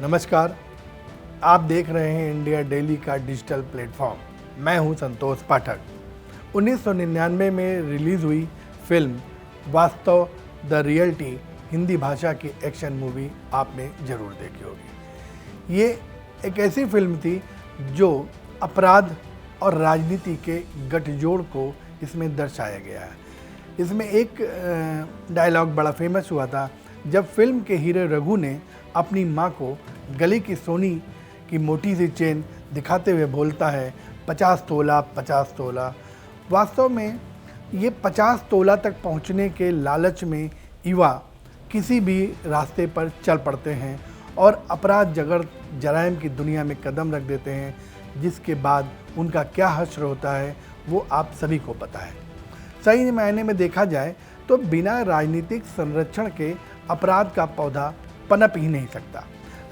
नमस्कार, आप देख रहे हैं इंडिया डेली का डिजिटल प्लेटफॉर्म। मैं हूं संतोष पाठक। 1999 में रिलीज़ हुई फिल्म वास्तव द रियलिटी हिंदी भाषा की एक्शन मूवी आपने ज़रूर देखी होगी। ये एक ऐसी फिल्म थी जो अपराध और राजनीति के गठजोड़ को इसमें दर्शाया गया है। इसमें एक डायलॉग बड़ा फेमस हुआ था जब फिल्म के हीरो रघु ने अपनी माँ को गले की सोनी की मोटी सी चेन दिखाते हुए बोलता है 50 तोला 50 तोला। वास्तव में ये 50 तोला तक पहुँचने के लालच में युवा किसी भी रास्ते पर चल पड़ते हैं और अपराध जराइम की दुनिया में कदम रख देते हैं, जिसके बाद उनका क्या हश्र होता है वो आप सभी को पता है। सही मायने में देखा जाए तो बिना राजनीतिक संरक्षण के अपराध का पौधा पनप ही नहीं सकता।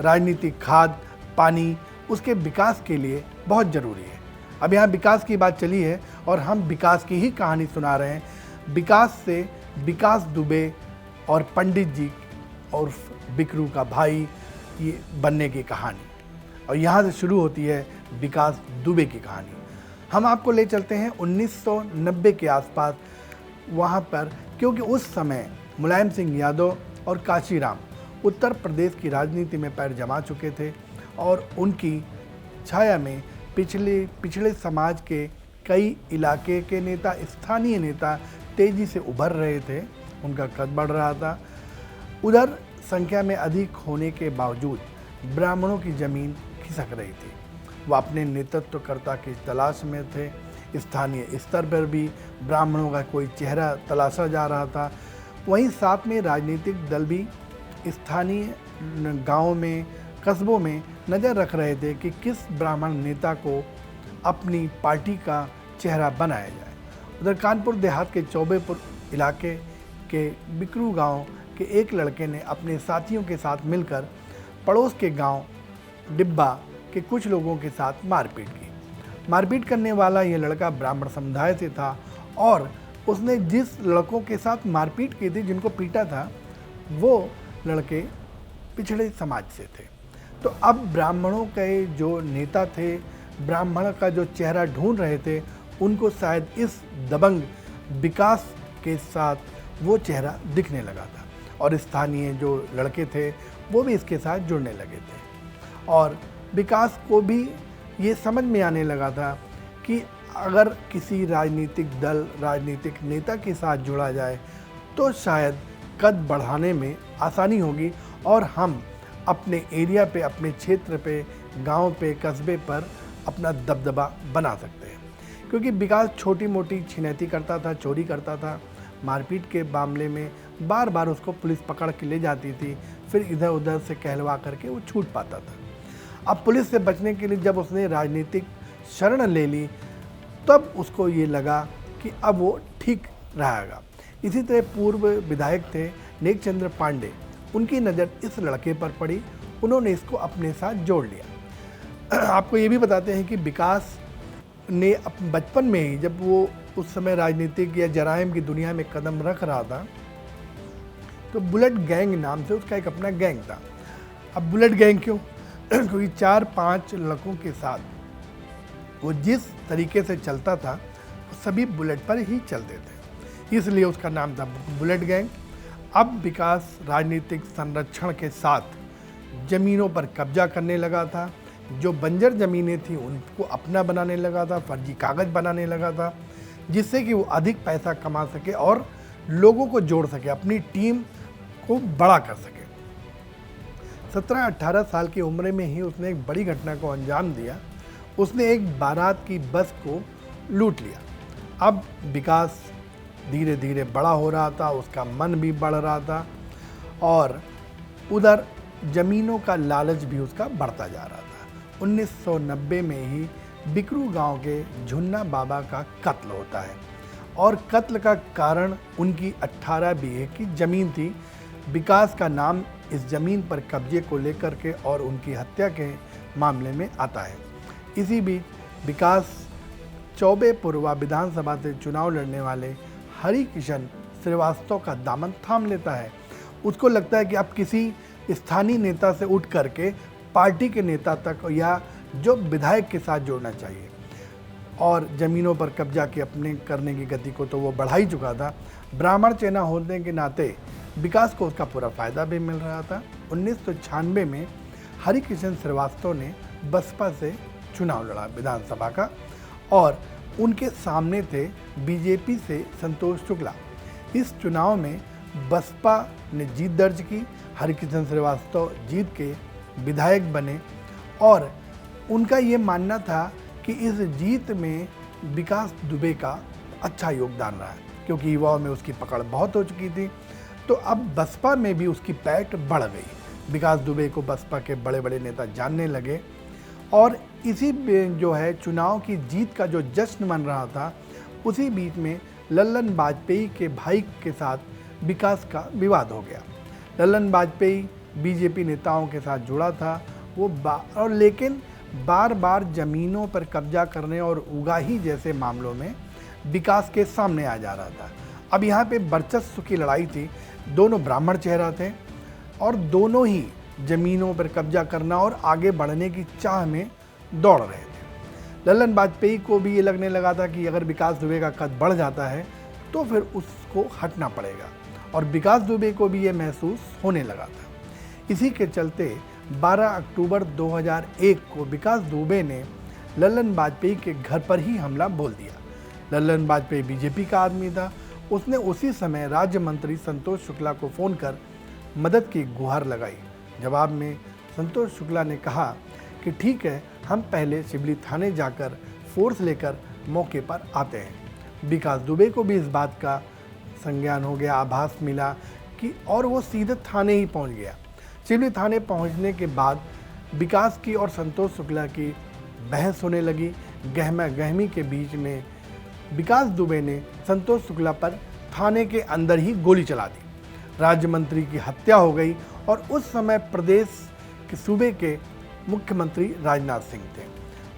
राजनीतिक खाद पानी उसके विकास के लिए बहुत ज़रूरी है। अब यहाँ विकास की बात चली है और हम विकास की ही कहानी सुना रहे हैं। विकास से विकास दुबे और पंडित जी और बिकरू का भाई ये बनने की कहानी, और यहाँ से शुरू होती है विकास दुबे की कहानी। हम आपको ले चलते हैं 1990 के आसपास वहाँ पर, क्योंकि उस समय मुलायम सिंह यादव और काशीराम उत्तर प्रदेश की राजनीति में पैर जमा चुके थे और उनकी छाया में पिछड़े समाज के कई इलाके के नेता, स्थानीय नेता तेज़ी से उभर रहे थे। उनका कद बढ़ रहा था। उधर संख्या में अधिक होने के बावजूद ब्राह्मणों की ज़मीन खिसक रही थी। वो अपने नेतृत्वकर्ता की तलाश में थे। स्थानीय स्तर पर भी ब्राह्मणों का कोई चेहरा तलाशा जा रहा था। वहीं साथ में राजनीतिक दल भी स्थानीय गांवों में, कस्बों में नज़र रख रहे थे कि किस ब्राह्मण नेता को अपनी पार्टी का चेहरा बनाया जाए। उधर कानपुर देहात के चौबेपुर इलाके के बिकरू गांव के एक लड़के ने अपने साथियों के साथ मिलकर पड़ोस के गांव डिब्बा के कुछ लोगों के साथ मारपीट की। मारपीट करने वाला ये लड़का ब्राह्मण समुदाय से था और उसने जिस लड़कों के साथ मारपीट की थी, जिनको पीटा था, वो लड़के पिछड़े समाज से थे। तो अब ब्राह्मणों के जो नेता थे, ब्राह्मण का जो चेहरा ढूंढ रहे थे, उनको शायद इस दबंग विकास के साथ वो चेहरा दिखने लगा था और स्थानीय जो लड़के थे वो भी इसके साथ जुड़ने लगे थे। और विकास को भी ये समझ में आने लगा था कि अगर किसी राजनीतिक दल, राजनीतिक नेता के साथ जुड़ा जाए तो शायद कद बढ़ाने में आसानी होगी और हम अपने एरिया पे, अपने क्षेत्र पे, गांव पे, कस्बे पर अपना दबदबा बना सकते हैं। क्योंकि विकास छोटी मोटी छिनैती करता था, चोरी करता था। मारपीट के मामले में बार बार उसको पुलिस पकड़ के ले जाती थी, फिर इधर उधर से कहलवा करके वो छूट पाता था। अब पुलिस से बचने के लिए जब उसने राजनीतिक शरण ले ली, तब उसको ये लगा कि अब वो ठीक रहेगा। इसी तरह पूर्व विधायक थे नेकचंद्र पांडे, उनकी नज़र इस लड़के पर पड़ी। उन्होंने इसको अपने साथ जोड़ लिया। आपको ये भी बताते हैं कि विकास ने बचपन में ही, जब वो उस समय राजनीतिक या जराइम की दुनिया में कदम रख रहा था, तो बुलेट गैंग नाम से उसका एक अपना गैंग था। अब बुलेट गैंग क्यों? क्योंकि 4-5 लड़कों के साथ वो जिस तरीके से चलता था सभी बुलेट पर ही चलते थे, इसलिए उसका नाम था बुलेट गैंग। अब विकास राजनीतिक संरक्षण के साथ ज़मीनों पर कब्जा करने लगा था। जो बंजर ज़मीनें थीं उनको अपना बनाने लगा था, फर्जी कागज़ बनाने लगा था, जिससे कि वो अधिक पैसा कमा सके और लोगों को जोड़ सके, अपनी टीम को बड़ा कर सके। 17-18 साल की उम्र में ही उसने एक बड़ी घटना को अंजाम दिया। उसने एक बारात की बस को लूट लिया। अब विकास धीरे धीरे बड़ा हो रहा था, उसका मन भी बढ़ रहा था और उधर ज़मीनों का लालच भी उसका बढ़ता जा रहा था। 1990 में ही बिकरू गांव के झुन्ना बाबा का कत्ल होता है और कत्ल का कारण उनकी 18 बीघे की ज़मीन थी। विकास का नाम इस ज़मीन पर कब्जे को लेकर के और उनकी हत्या के मामले में आता है। इसी बीच विकास चौबेपुर विधानसभा से चुनाव लड़ने वाले हरि किशन श्रीवास्तव का दामन थाम लेता है। उसको लगता है कि अब किसी स्थानीय नेता से उठ करके पार्टी के नेता तक या जो विधायक के साथ जोड़ना चाहिए। और ज़मीनों पर कब्जा के अपने करने की गति को तो वो बढ़ा ही चुका था। ब्राह्मण चेला होने के नाते विकास को उसका पूरा फ़ायदा भी मिल रहा था। 1996 में हरिकिशन श्रीवास्तव ने बसपा से चुनाव लड़ा विधानसभा का, और उनके सामने थे बीजेपी से संतोष शुक्ला। इस चुनाव में बसपा ने जीत दर्ज की, हरिकिशन श्रीवास्तव जीत के विधायक बने, और उनका ये मानना था कि इस जीत में विकास दुबे का अच्छा योगदान रहा है, क्योंकि युवाओं में उसकी पकड़ बहुत हो चुकी थी। तो अब बसपा में भी उसकी पैठ बढ़ गई। विकास दुबे को बसपा के बड़े बड़े नेता जानने लगे, और इसी में जो है चुनाव की जीत का जो जश्न मन रहा था, उसी बीच में लल्लन वाजपेयी के भाई के साथ विकास का विवाद हो गया। लल्लन वाजपेयी बीजेपी नेताओं के साथ जुड़ा था, और लेकिन बार बार ज़मीनों पर कब्जा करने और उगाही जैसे मामलों में विकास के सामने आ जा रहा था। अब यहाँ पे वर्चस्व की लड़ाई थी, दोनों ब्राह्मण चेहरा थे और दोनों ही ज़मीनों पर कब्जा करना और आगे बढ़ने की चाह में दौड़ रहे थे। लल्लन वाजपेयी को भी ये लगने लगा था कि अगर विकास दुबे का कद बढ़ जाता है तो फिर उसको हटना पड़ेगा, और विकास दुबे को भी ये महसूस होने लगा था। इसी के चलते 12 अक्टूबर 2001 को विकास दुबे ने लल्लन वाजपेयी के घर पर ही हमला बोल दिया। लल्लन वाजपेयी बीजेपी का आदमी था। उसने उसी समय राज्य मंत्री संतोष शुक्ला को फ़ोन कर मदद की गुहार लगाई। जवाब में संतोष शुक्ला ने कहा कि ठीक है, हम पहले सिवली थाने जाकर फोर्स लेकर मौके पर आते हैं। विकास दुबे को भी इस बात का संज्ञान हो गया, आभास मिला कि, और वो सीधे थाने ही पहुंच गया। सिवली थाने पहुंचने के बाद विकास की और संतोष शुक्ला की बहस होने लगी। गहमा गहमी के बीच में विकास दुबे ने संतोष शुक्ला पर थाने के अंदर ही गोली चला दी। राज्य मंत्री की हत्या हो गई, और उस समय प्रदेश के सूबे के मुख्यमंत्री राजनाथ सिंह थे।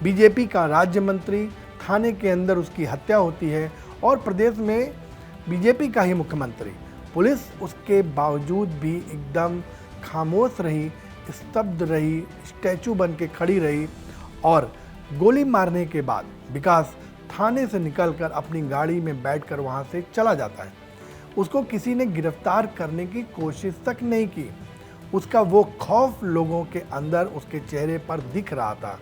बीजेपी का राज्य मंत्री, थाने के अंदर उसकी हत्या होती है, और प्रदेश में बीजेपी का ही मुख्यमंत्री। पुलिस उसके बावजूद भी एकदम खामोश रही, स्तब्ध रही, स्टैचू बन के खड़ी रही, और गोली मारने के बाद विकास थाने से निकलकर अपनी गाड़ी में बैठकर वहां से चला जाता है। उसको किसी ने गिरफ्तार करने की कोशिश तक नहीं की। उसका वो खौफ लोगों के अंदर उसके चेहरे पर दिख रहा था।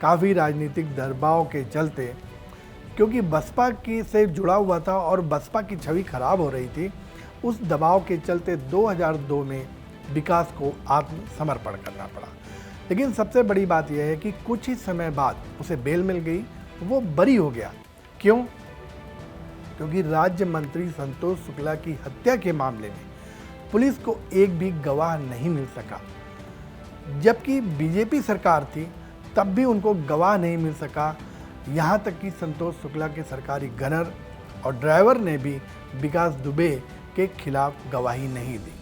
काफ़ी राजनीतिक दबाव के चलते, क्योंकि बसपा की से जुड़ा हुआ था और बसपा की छवि खराब हो रही थी, उस दबाव के चलते 2002 में विकास को आत्मसमर्पण करना पड़ा। लेकिन सबसे बड़ी बात यह है कि कुछ ही समय बाद उसे बेल मिल गई, वो बरी हो गया। क्यों? क्योंकि राज्य मंत्री संतोष शुक्ला की हत्या के मामले में पुलिस को एक भी गवाह नहीं मिल सका। जबकि बीजेपी सरकार थी तब भी उनको गवाह नहीं मिल सका। यहाँ तक कि संतोष शुक्ला के सरकारी गनर और ड्राइवर ने भी विकास दुबे के खिलाफ गवाही नहीं दी।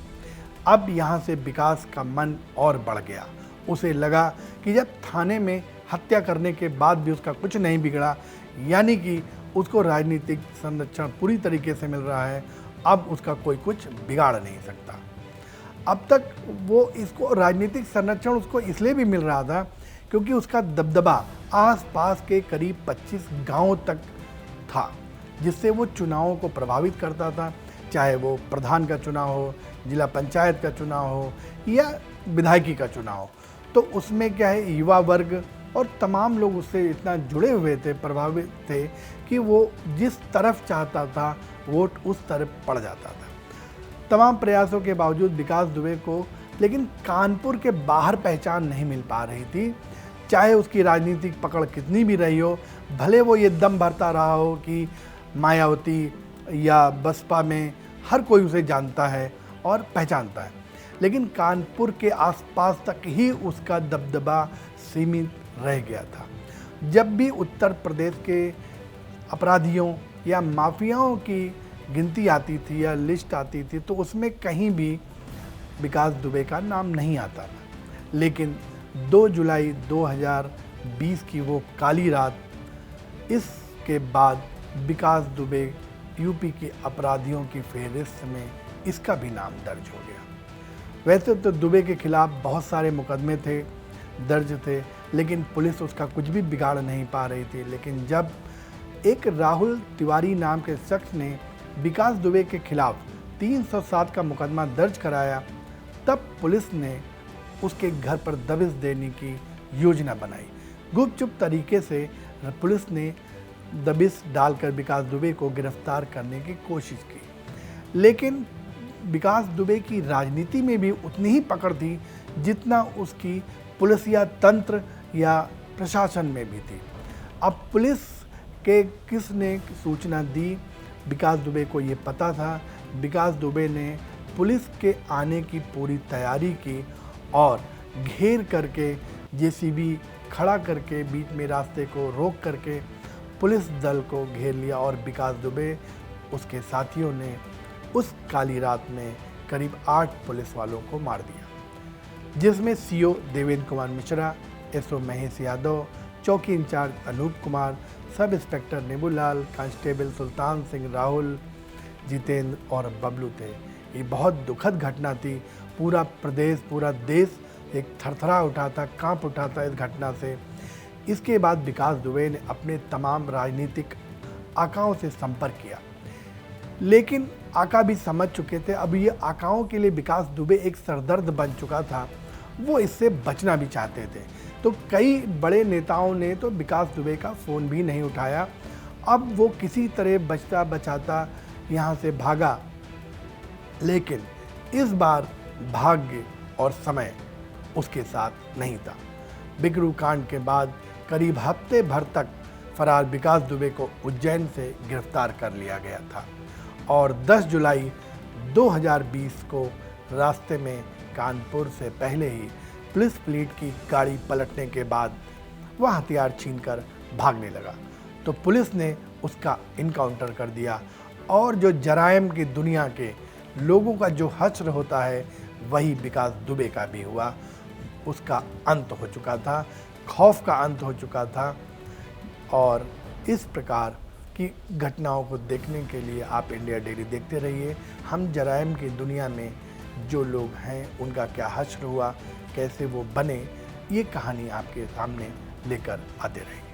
अब यहाँ से विकास का मन और बढ़ गया। उसे लगा कि जब थाने में हत्या करने के बाद भी उसका कुछ नहीं बिगड़ा, यानी कि उसको राजनीतिक संरक्षण पूरी तरीके से मिल रहा है, अब उसका कोई कुछ बिगाड़ नहीं सकता। अब तक वो इसको राजनीतिक संरक्षण उसको इसलिए भी मिल रहा था क्योंकि उसका दबदबा आसपास के करीब 25 गांवों तक था, जिससे वो चुनावों को प्रभावित करता था, चाहे वो प्रधान का चुनाव हो, जिला पंचायत का चुनाव हो या विधायकी का चुनाव हो। तो उसमें क्या है, युवा वर्ग और तमाम लोग उससे इतना जुड़े हुए थे, प्रभावित थे कि वो जिस तरफ चाहता था वोट उस तरफ पड़ जाता था। तमाम प्रयासों के बावजूद विकास दुबे को लेकिन कानपुर के बाहर पहचान नहीं मिल पा रही थी। चाहे उसकी राजनीतिक पकड़ कितनी भी रही हो, भले वो ये दम भरता रहा हो कि मायावती या बसपा में हर कोई उसे जानता है और पहचानता है, लेकिन कानपुर के आसपास तक ही उसका दबदबा सीमित रह गया था। जब भी उत्तर प्रदेश के अपराधियों या माफियाओं की गिनती आती थी या लिस्ट आती थी तो उसमें कहीं भी विकास दुबे का नाम नहीं आता था। लेकिन 2 जुलाई 2020 की वो काली रात, इसके बाद विकास दुबे यूपी के अपराधियों की फहरिस्त में इसका भी नाम दर्ज हो गया। वैसे तो दुबे के खिलाफ बहुत सारे मुकदमे थे, दर्ज थे, लेकिन पुलिस उसका कुछ भी बिगाड़ नहीं पा रही थी। लेकिन जब एक राहुल तिवारी नाम के शख्स ने विकास दुबे के खिलाफ 307 का मुकदमा दर्ज कराया, तब पुलिस ने उसके घर पर दबिश देने की योजना बनाई। गुपचुप तरीके से पुलिस ने दबिश डालकर विकास दुबे को गिरफ्तार करने की कोशिश की, लेकिन विकास दुबे की राजनीति में भी उतनी ही पकड़ थी जितना उसकी पुलिसिया तंत्र या प्रशासन में भी थी। अब पुलिस के किसने सूचना दी, विकास दुबे को ये पता था। विकास दुबे ने पुलिस के आने की पूरी तैयारी की और घेर करके जेसीबी खड़ा करके बीच में रास्ते को रोक करके पुलिस दल को घेर लिया और विकास दुबे उसके साथियों ने उस काली रात में करीब 8 पुलिस वालों को मार दिया, जिसमें सीओ देवेंद्र कुमार मिश्रा, एसओ महेश यादव, चौकी incharge Anup Kumar, sub inspector Nebulal, constable Sultan Singh, Rahul, Jitendra और बबलू थे। ये बहुत दुखद घटना थी। पूरा प्रदेश, पूरा देश एक थरथरा उठा था, कांप उठा था इस घटना से। इसके बाद विकास दुबे ने अपने तमाम राजनीतिक आकाओं से संपर्क किया, लेकिन आका भी समझ चुके थे अब ये आकाओं के लिए विकास दुबे एक सरदर्द बन चुका था, वो इससे बचना भी चाहते थे। तो कई बड़े नेताओं ने तो विकास दुबे का फ़ोन भी नहीं उठाया। अब वो किसी तरह बचता बचाता यहाँ से भागा, लेकिन इस बार भाग्य और समय उसके साथ नहीं था। बिकरू कांड के बाद करीब हफ्ते भर तक फरार विकास दुबे को उज्जैन से गिरफ्तार कर लिया गया था और 10 जुलाई 2020 को रास्ते में कानपुर से पहले ही पुलिस फ्लीट की गाड़ी पलटने के बाद वह हथियार छीनकर भागने लगा, तो पुलिस ने उसका इनकाउंटर कर दिया और जो जराइम की दुनिया के लोगों का जो हश्र होता है वही विकास दुबे का भी हुआ। उसका अंत हो चुका था, खौफ का अंत हो चुका था। और इस प्रकार की घटनाओं को देखने के लिए आप इंडिया डेली देखते रहिए। हम जराइम की दुनिया में जो लोग हैं उनका क्या हश्र हुआ, कैसे वो बने, ये कहानी आपके सामने लेकर आते रहेंगे।